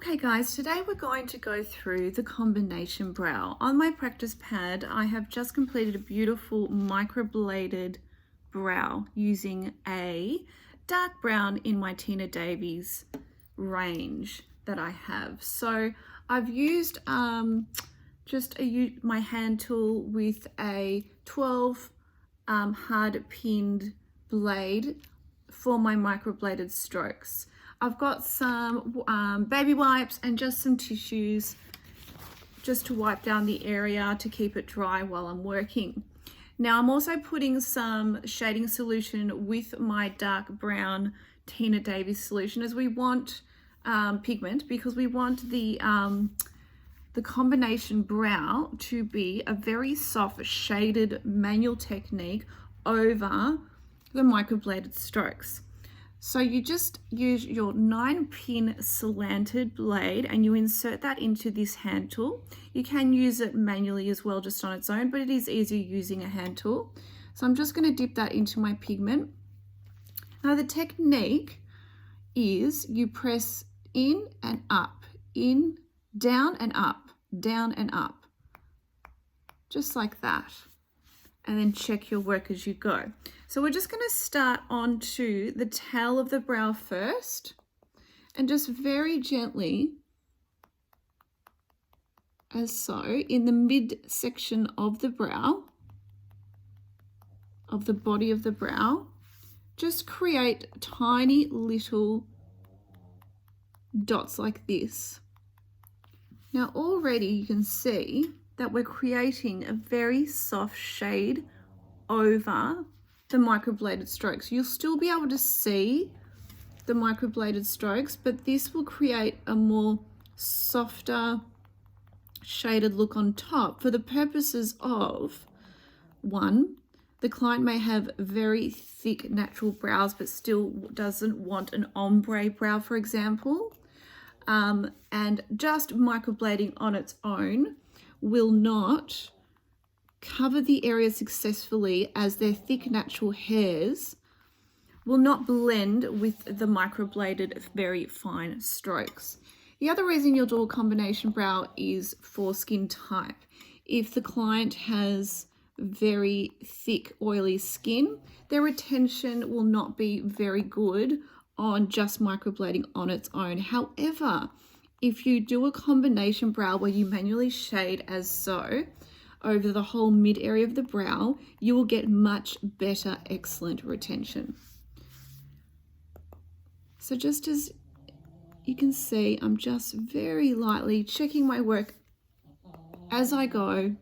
Okay guys, today we're going to go through the combination brow. On my practice pad, I have just completed a beautiful microbladed brow using a dark brown in my Tina Davies range that I have. So I've used my hand tool with a 12 hard pinned blade for my microbladed strokes. I've got some baby wipes and just some tissues just to wipe down the area to keep it dry while I'm working. Now I'm also putting some shading solution with my dark brown Tina Davies solution, as we want pigment, because we want the combination brow to be a very soft shaded manual technique over the microbladed strokes. So you just use your 9-pin slanted blade and you insert that into this hand tool. You can use it manually as well, just on its own, but it is easier using a hand tool. So I'm just going to dip that into my pigment. Now the technique is you press in and up, in, down and up, down and up, just like that. And then check your work as you go. So we're just going to start onto the tail of the brow first and just very gently, as so, in the midsection of the brow, of the body of the brow, just create tiny little dots like this. Now already you can see that we're creating a very soft shade over the microbladed strokes. You'll still be able to see the microbladed strokes, but this will create a more softer shaded look on top for the purposes of, one, the client may have very thick natural brows but still doesn't want an ombre brow, for example, and just microblading on its own will not cover the area successfully, as their thick natural hairs will not blend with the microbladed very fine strokes. The other reason you'll do a combination brow is for skin type. If the client has very thick oily skin, their retention will not be very good on just microblading on its own. However, if you do a combination brow where you manually shade as so over the whole mid area of the brow, you will get much better, excellent retention. So just as you can see, I'm just very lightly checking my work as I go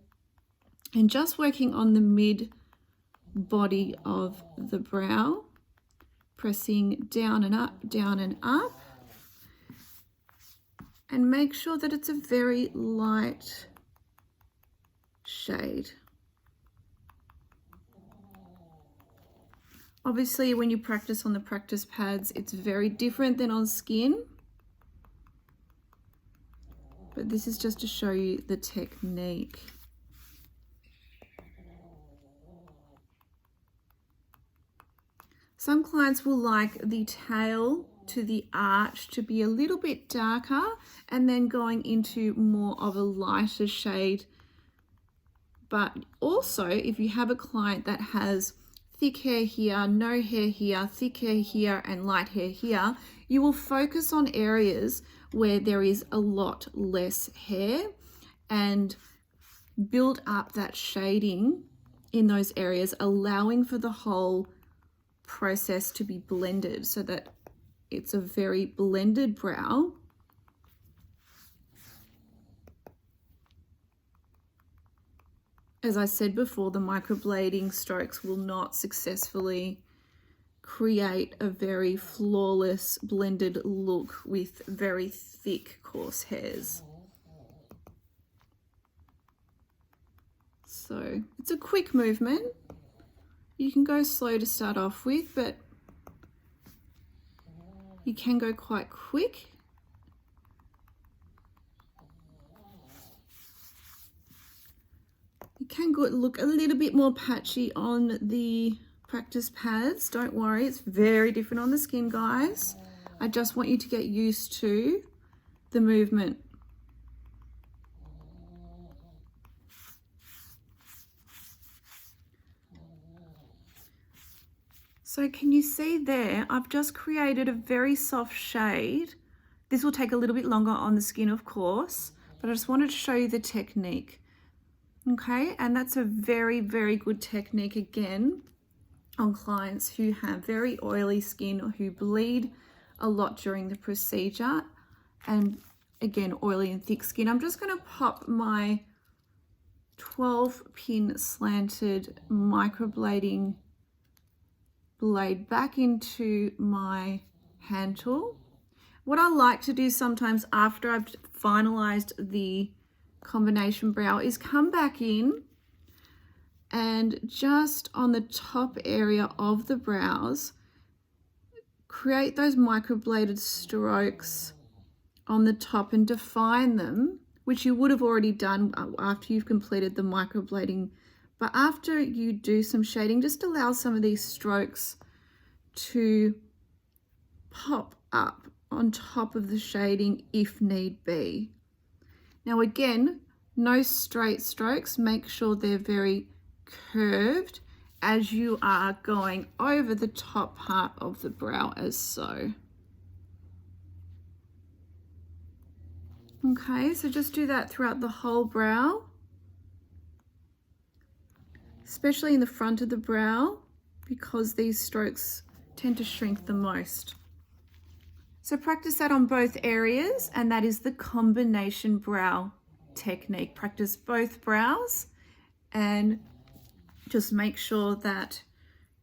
and just working on the mid body of the brow, pressing down and up, down and up. And make sure that it's a very light shade. Obviously, when you practice on the practice pads, it's very different than on skin. But this is just to show you the technique. Some clients will like the tail to the arch to be a little bit darker and then going into more of a lighter shade. But also, if you have a client that has thick hair here, no hair here, thick hair here, and light hair here, you will focus on areas where there is a lot less hair and build up that shading in those areas, allowing for the whole process to be blended so that it's a very blended brow. As I said before, the microblading strokes will not successfully create a very flawless blended look with very thick, coarse hairs. So it's a quick movement. You can go slow to start off with, but you can go quite quick. It can look a little bit more patchy on the practice pads. Don't worry, it's very different on the skin, guys. I just want you to get used to the movement. So can you see there, I've just created a very soft shade. This will take a little bit longer on the skin, of course, but I just wanted to show you the technique. Okay, and that's a very, very good technique again on clients who have very oily skin or who bleed a lot during the procedure, and again, oily and thick skin. I'm just going to pop my 12-pin slanted microblading blade back into my hand tool. What I like to do sometimes after I've finalized the combination brow is come back in and just on the top area of the brows, create those microbladed strokes on the top and define them, which you would have already done after you've completed the microblading. But after you do some shading, just allow some of these strokes to pop up on top of the shading if need be. Now again, no straight strokes. Make sure they're very curved as you are going over the top part of the brow as so. Okay, so just do that throughout the whole brow, especially in the front of the brow, because these strokes tend to shrink the most. So practice that on both areas, and that is the combination brow technique. Practice both brows and just make sure that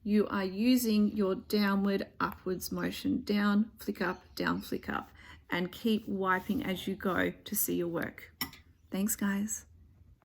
you are using your downward upwards motion. Down, flick up, down, flick up, and keep wiping as you go to see your work. Thanks, guys.